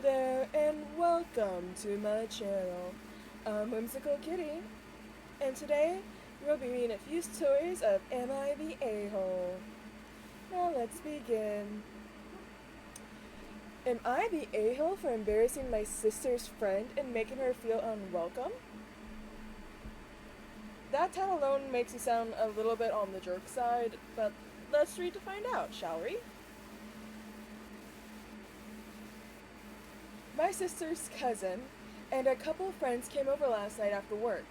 there, and welcome to my channel. I'm Whimsical Kitty, and today we'll be reading a few stories of Am I the A-hole? Now let's begin. Am I the a-hole for embarrassing my sister's friend and making her feel unwelcome? That title alone makes me sound a little bit on the jerk side, but let's read to find out, shall we? My sister's cousin and a couple of friends came over last night after work.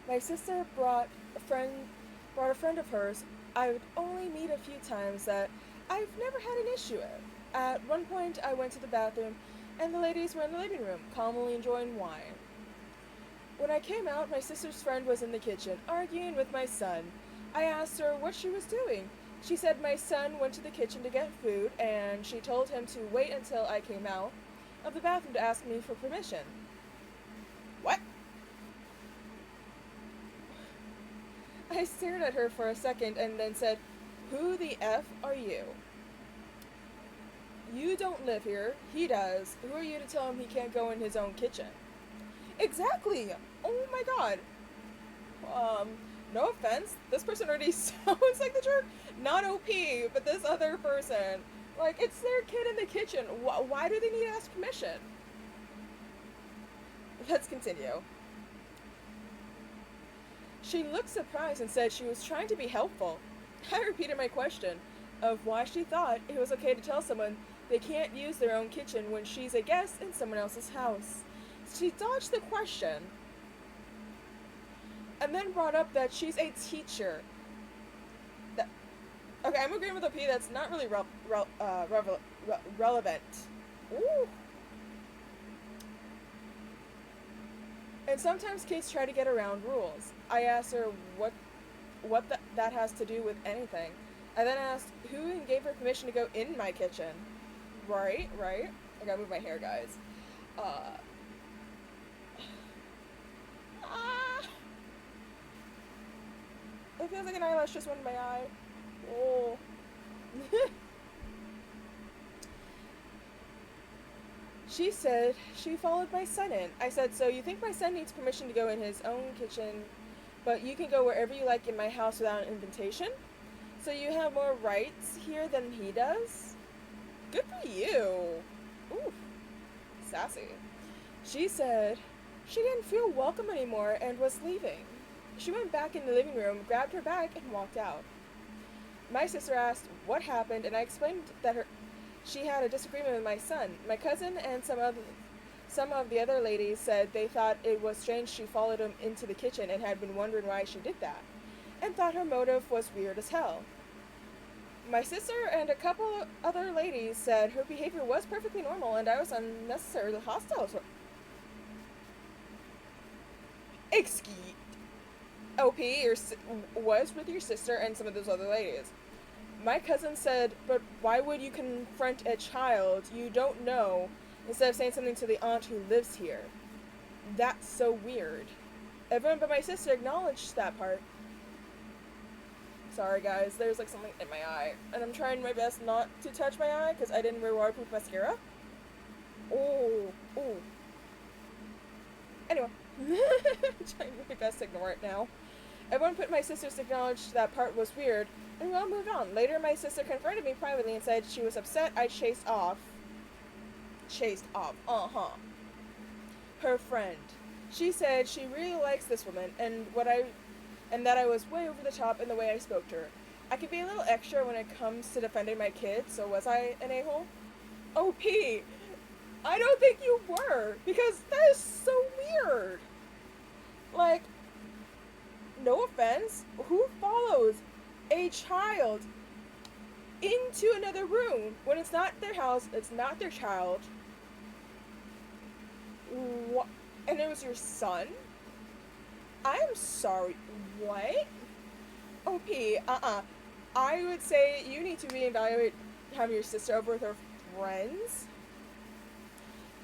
My sister brought a friend of hers I would only meet a few times that I've never had an issue with. At one point, I went to the bathroom, and the ladies were in the living room, calmly enjoying wine. When I came out, my sister's friend was in the kitchen, arguing with my son. I asked her what she was doing. She said my son went to the kitchen to get food, and she told him to wait until I came out of the bathroom to ask me for permission. What? I stared at her for a second and then said, "Who the F are you? You don't live here. He does. Who are you to tell him he can't go in his own kitchen?" Exactly! Oh my god. No offense. This person already sounds like the jerk. Not OP, but this other person. Like, it's their kid in the kitchen. Why do they need to ask permission? Let's continue. She looked surprised and said she was trying to be helpful. I repeated my question of why she thought it was okay to tell someone they can't use their own kitchen when she's a guest in someone else's house. She dodged the question and then brought up that she's a teacher. Okay, I'm agreeing with OP. That's not really relevant. Ooh. And sometimes kids try to get around rules. I asked her what that has to do with anything. I then asked who gave her permission to go in my kitchen. Right. I gotta move my hair, guys. It feels like an eyelash just went in my eye. Oh. She said she followed my son in. I said, "So you think my son needs permission to go in his own kitchen, but you can go wherever you like in my house without an invitation? So you have more rights here than he does? Good for you." Ooh, sassy. She said she didn't feel welcome anymore and was leaving. She went back in the living room, grabbed her bag, and walked out. My sister asked what happened, and I explained that she had a disagreement with my son. My cousin and some of the other ladies said they thought it was strange she followed him into the kitchen and had been wondering why she did that, and thought her motive was weird as hell. My sister and a couple other ladies said her behavior was perfectly normal and I was unnecessarily hostile. Excuse OP was with your sister and some of those other ladies. My cousin said, "But why would you confront a child you don't know instead of saying something to the aunt who lives here? That's so weird." Everyone but my sister acknowledged that part. Sorry guys, there's like something in my eye. And I'm trying my best not to touch my eye because I didn't wear waterproof mascara. Oh. Anyway. I'm trying my best to ignore it now. Everyone but my sister's acknowledged that part was weird, and we all moved on. Later, my sister confronted me privately and said she was upset I chased off. Her friend. She said she really likes this woman, and that I was way over the top in the way I spoke to her. I could be a little extra when it comes to defending my kids, so was I an a-hole? OP! I don't think you were, because that is so weird. Like, no offense, who follows a child into another room when it's not their house, it's not their child? What? And it was your son? I'm sorry, what? OP, I would say you need to reevaluate having your sister over with her friends.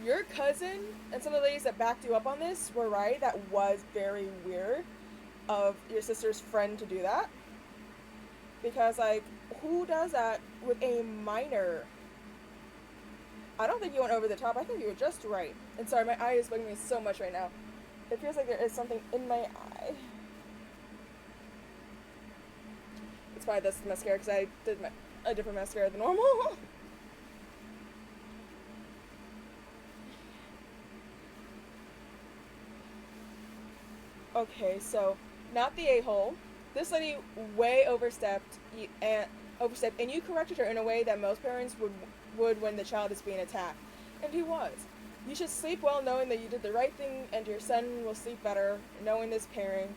Your cousin and some of the ladies that backed you up on this were right. That was very weird of your sister's friend to do that. Because, like, who does that with a minor? I don't think you went over the top. I think you were just right. And sorry, my eye is bugging me so much right now. It feels like there is something in my eye. It's probably this mascara because I did a different mascara than normal. Okay, so not the a-hole. This lady way overstepped, and you corrected her in a way that most parents would when the child is being attacked, and he was. You should sleep well knowing that you did the right thing, and your son will sleep better knowing this parent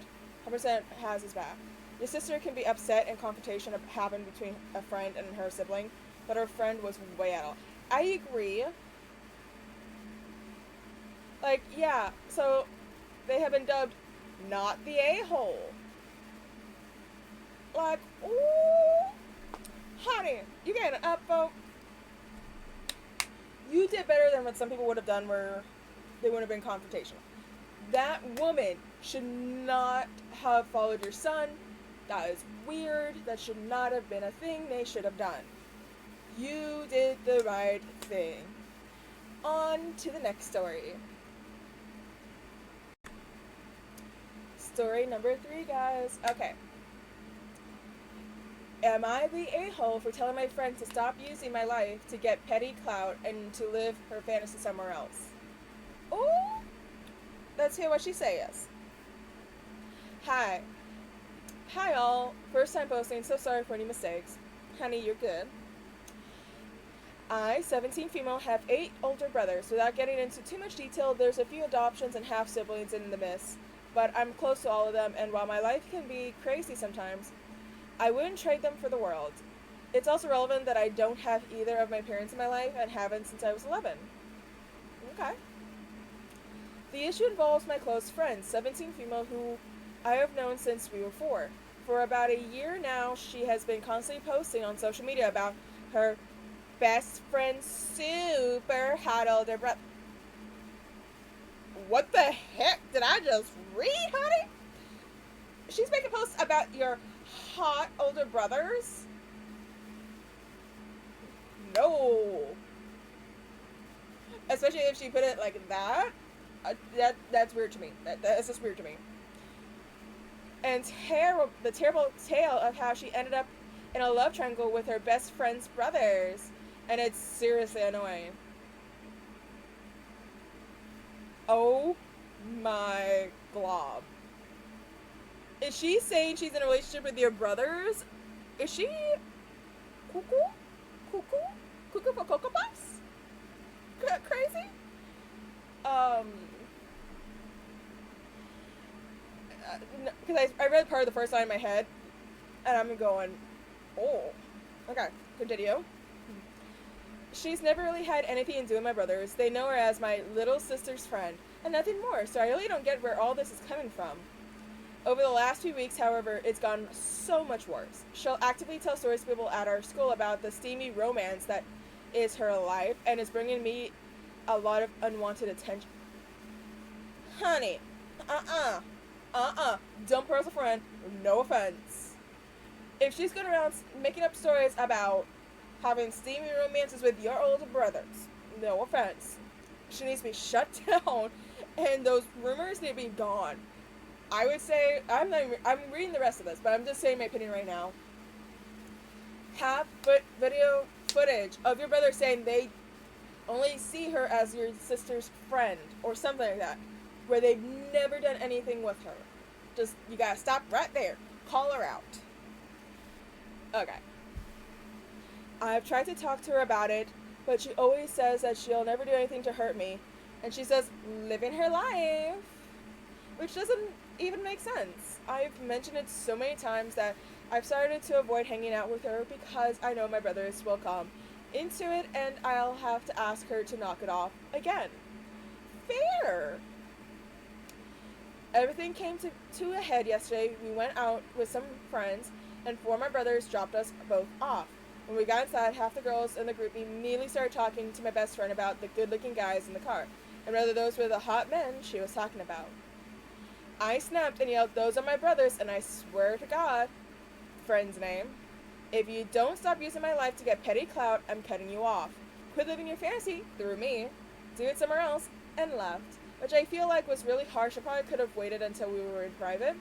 100% has his back. Your sister can be upset and confrontation happened between a friend and her sibling, but her friend was way out. I agree. Like, yeah, so they have been dubbed not the a-hole. Like, ooh, honey, you getting an upvote. You did better than what some people would have done where they would have been confrontational. That woman should not have followed your son. That is weird. That should not have been a thing they should have done. You did the right thing. On to the next story. Story number 3, guys. Okay. Am I the a-hole for telling my friend to stop using my life to get petty clout and to live her fantasy somewhere else? Oh, let's hear what she says. Hi. Hi all. First time posting, so sorry for any mistakes. Honey, you're good. I, 17 female, have 8 older brothers. Without getting into too much detail, there's a few adoptions and half-siblings in the mix, but I'm close to all of them, and while my life can be crazy sometimes, I wouldn't trade them for the world. It's also relevant that I don't have either of my parents in my life and haven't since I was 11. Okay. The issue involves my close friend, 17 female, who I have known since we were 4. For about a year now, she has been constantly posting on social media about her best friend's super hot older brother. What the heck did I just read, honey? She's making posts about your hot older brothers? No. Especially if she put it like that. That's weird to me. That's just weird to me. And the terrible tale of how she ended up in a love triangle with her best friend's brothers. And it's seriously annoying. Oh my glob. Is she saying she's in a relationship with your brothers? Is she cuckoo? Cuckoo? Cuckoo for Cocoa Puffs? Crazy? Because I read part of the first line in my head, and I'm going, oh. Okay, continue. She's never really had anything to do with my brothers. They know her as my little sister's friend, and nothing more, so I really don't get where all this is coming from. Over the last few weeks, however, it's gotten so much worse. She'll actively tell stories to people at our school about the steamy romance that is her life, and is bringing me a lot of unwanted attention. Honey, don't her as a friend, no offense. If she's going around making up stories about having steamy romances with your older brothers, no offense, she needs to be shut down, and those rumors need to be gone. I would say, I'm reading the rest of this, but I'm just saying my opinion right now. Have video footage of your brother saying they only see her as your sister's friend, or something like that, where they've never done anything with her. Just, you gotta stop right there. Call her out. Okay. I've tried to talk to her about it, but she always says that she'll never do anything to hurt me. And she says, living her life. Which doesn't even make sense. I've mentioned it so many times that I've started to avoid hanging out with her because I know my brothers will come into it and I'll have to ask her to knock it off again. Fair. Everything came to a head yesterday. We went out with some friends and 4 of my brothers dropped us both off. When we got inside, half the girls in the group immediately started talking to my best friend about the good-looking guys in the car, and whether those were the hot men she was talking about. I snapped and yelled, those are my brothers, and I swear to God, friend's name, if you don't stop using my life to get petty clout, I'm cutting you off. quit living your fantasy through me, do it somewhere else, and left. Which I feel like was really harsh. I probably could have waited until we were in private.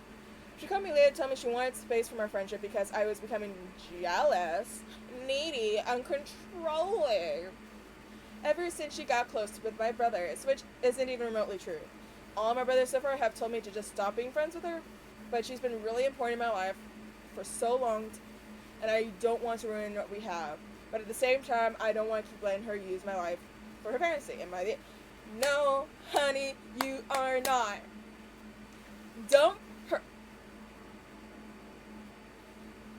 She called me later to tell me she wanted space from our friendship because I was becoming jealous, needy, uncontrolling. Ever since she got close with my brothers, which isn't even remotely true. All my brothers so far have told me to just stop being friends with her, but she's been really important in my life for so long, and I don't want to ruin what we have. But at the same time, I don't want to keep letting her use my life for her fantasy. No, honey, you are not. Dump her.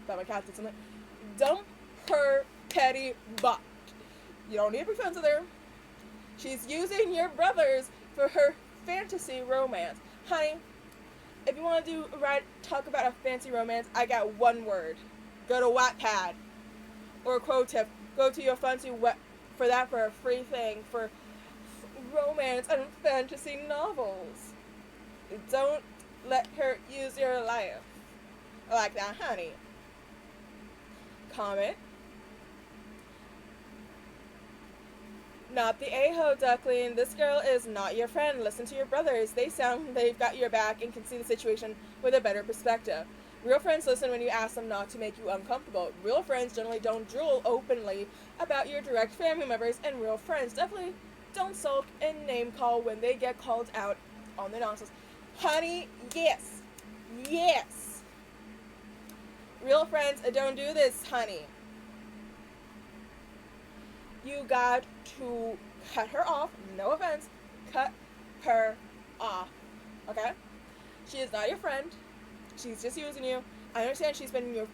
Thought my cat did something. Dump her petty butt. You don't need to be friends with her. She's using your brothers for her fantasy romance. Honey, if you want to talk about a fancy romance, I got one word. Go to Wattpad. Or Quote Tip. Go to your fancy for a free thing for romance and fantasy novels. Don't let her use your life. I like that, honey. Comment. Not the a-ho, duckling. This girl is not your friend. Listen to your brothers. They sound they've got your back and can see the situation with a better perspective. Real friends listen when you ask them not to make you uncomfortable. Real friends generally don't drool openly about your direct family members, and real friends definitely don't sulk and name call when they get called out on their nonsense. Honey, yes. Yes. Real friends don't do this, honey. You got to cut her off. No offense. Cut her off. Okay? She is not your friend. She's just using you. I understand she's been your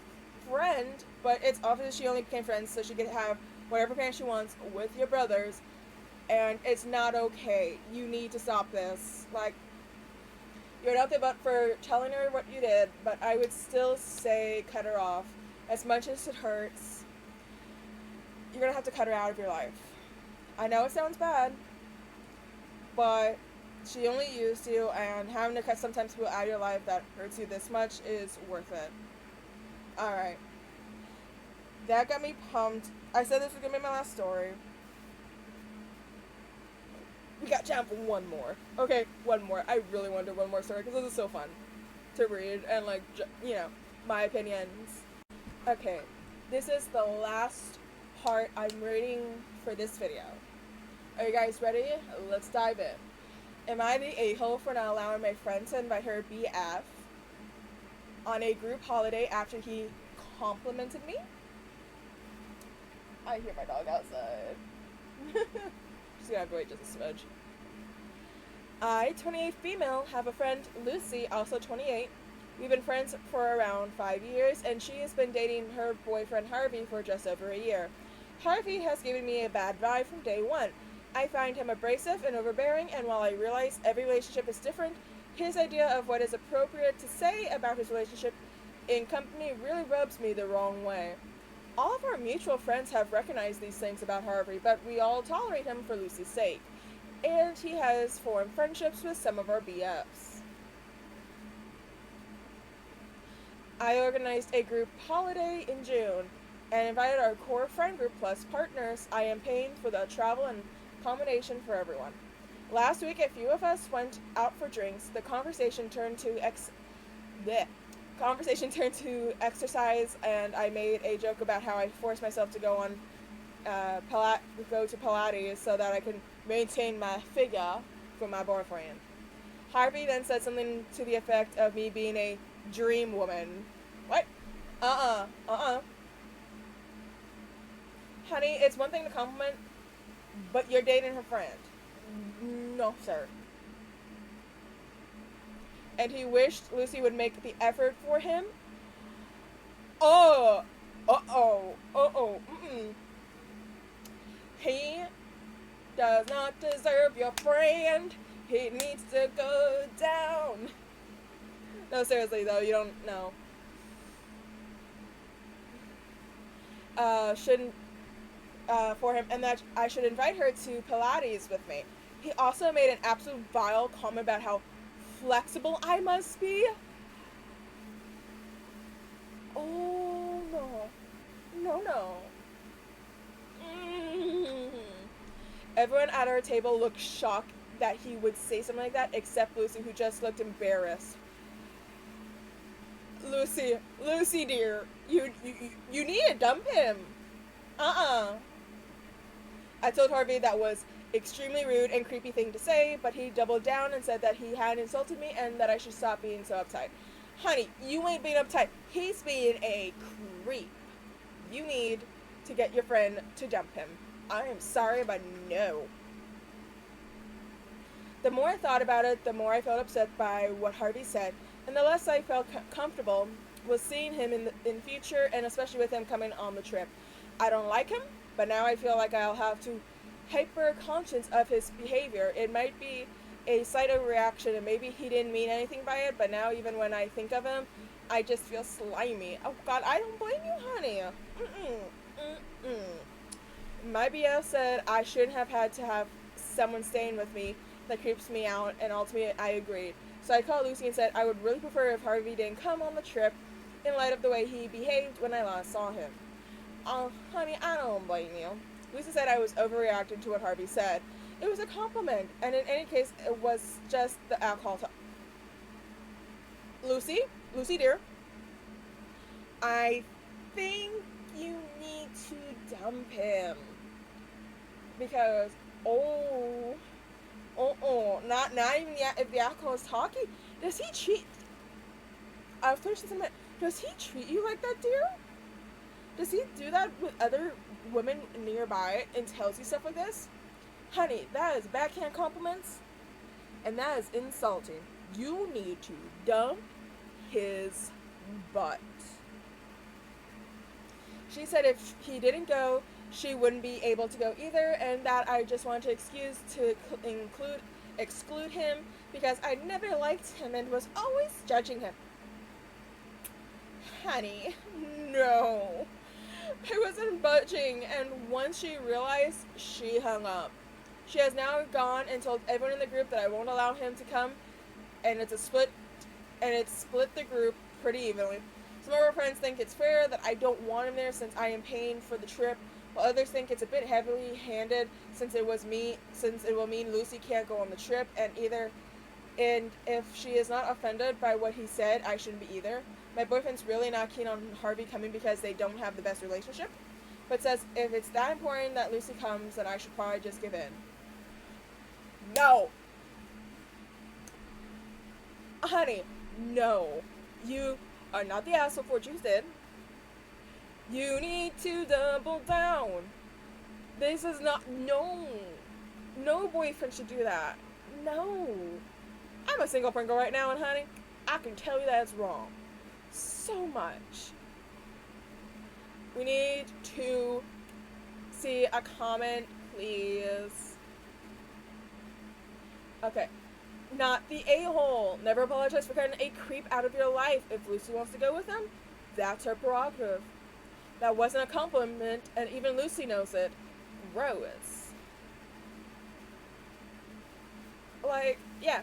friend, but it's obvious she only became friends so she could have whatever plan she wants with your brothers, and it's not okay. You need to stop this. Like, you're nothing but for telling her what you did, but I would still say cut her off. As much as it hurts, you're gonna have to cut her out of your life. I know it sounds bad, but she only used you, and having to cut sometimes people out of your life that hurts you this much is worth it. Alright. That got me pumped. I said this was gonna be my last story. We got time for one more. Okay, one more. I really want to do one more story because this is so fun to read and, like, my opinions. Okay, this is the last part I'm reading for this video. Are you guys ready? Let's dive in. Am I the a-hole for not allowing my friend to invite her BF on a group holiday after he complimented me? I hear my dog outside. She's gonna have to wait just a smidge. I, 28 female, have a friend, Lucy, also 28. We've been friends for around 5 years, and she has been dating her boyfriend Harvey for just over a year. Harvey has given me a bad vibe from day one. I find him abrasive and overbearing, and while I realize every relationship is different, his idea of what is appropriate to say about his relationship in company really rubs me the wrong way. All of our mutual friends have recognized these things about Harvey, but we all tolerate him for Lucy's sake. And he has formed friendships with some of our BFs. I organized a group holiday in June and invited our core friend group plus partners. I am paying for the travel and accommodation for everyone. Last week, a few of us went out for drinks. The conversation turned to exercise, and I made a joke about how I forced myself to go to Pilates so that I could maintain my figure for my boyfriend. Harvey then said something to the effect of me being a dream woman. What? Honey, it's one thing to compliment, but you're dating her friend. No, sir. And he wished Lucy would make the effort for him. He does not deserve your friend. He needs to go down. No, seriously though, you don't know. For him, and that I should invite her to Pilates with me. He also made an absolute vile comment about how flexible I must be. Oh, no. No. Everyone at our table looked shocked that he would say something like that, except Lucy, who just looked embarrassed. Lucy dear, you need to dump him. I told Harvey that was extremely rude and creepy thing to say, but he doubled down and said that he had insulted me and that I should stop being so uptight. Honey, you ain't being uptight. He's being a creep. You need to get your friend to dump him. I am sorry, but no. The more I thought about it, the more I felt upset by what Harvey said, and the less I felt comfortable with seeing him in future, and especially with him coming on the trip. I don't like him, but now I feel like I'll have to hyper conscious of his behavior. It might be a slight overreaction, and maybe he didn't mean anything by it, but now even when I think of him, I just feel slimy. Oh God, I don't blame you, honey. My BL said I shouldn't have had to have someone staying with me that creeps me out, and ultimately I agreed. So I called Lucy and said I would really prefer if Harvey didn't come on the trip in light of the way he behaved when I last saw him. Oh, honey, I don't blame you. Lucy said I was overreacting to what Harvey said. It was a compliment, and in any case, it was just the alcohol talk. Lucy dear, I think you need to dump him. Because, not even if the alcohol is talking. Does he treat, does he treat you like that, dear? Does he do that with other women nearby and tells you stuff like this? Honey, that is backhand compliments, and that is insulting. You need to dump his butt. She said if he didn't go, she wouldn't be able to go either, and that I just wanted to exclude him because I never liked him and was always judging him. Honey, no. I wasn't budging, and once she realized, she hung up. She has now gone and told everyone in the group that I won't allow him to come, and it's split the group pretty evenly. Some of our friends think it's fair that I don't want him there since I am paying for the trip, while others think it's a bit heavily handed since it will mean Lucy can't go on the trip, and if she is not offended by what he said, I shouldn't be either. My boyfriend's really not keen on Harvey coming because they don't have the best relationship, but says if it's that important that Lucy comes, then I should probably just give in. No! Honey, no. You are not the asshole for what you did. You need to double down. This is not, no boyfriend should do that. No. I'm a single Pringle right now, and honey, I can tell you that's wrong. So much. We need to see a comment, please. Okay. Not the a-hole. Never apologize for cutting a creep out of your life. If Lucy wants to go with him, that's her prerogative. That wasn't a compliment, and even Lucy knows it. Gross. Like, yeah.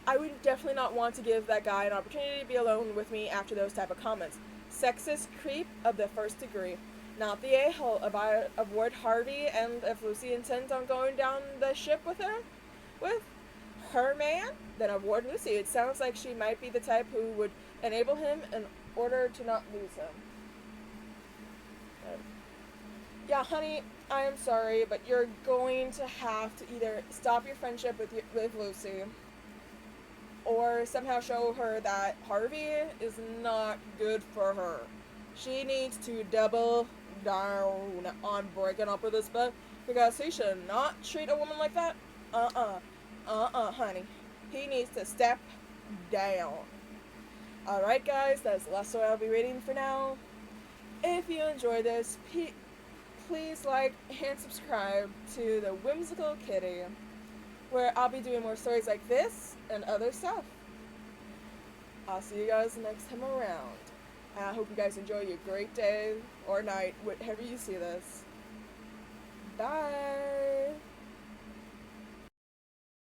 I would definitely not want to give that guy an opportunity to be alone with me after those type of comments. Sexist creep of the first degree. Not the a-hole. Avoid Harvey, and if Lucy intends on going down the ship with her man, then avoid Lucy. It sounds like she might be the type who would enable him in order to not lose him. Yeah, honey, I am sorry, but you're going to have to either stop your friendship with Lucy or somehow show her that Harvey is not good for her. She needs to double down on breaking up with this butt because he should not treat a woman like that. Honey. He needs to step down. Alright, guys, that's the last story I'll be reading for now. If you enjoyed this, please like and subscribe to the Whimsical Kitty, where I'll be doing more stories like this and other stuff. I'll see you guys next time around. I hope you guys enjoy your great day or night, whatever you see this. Bye!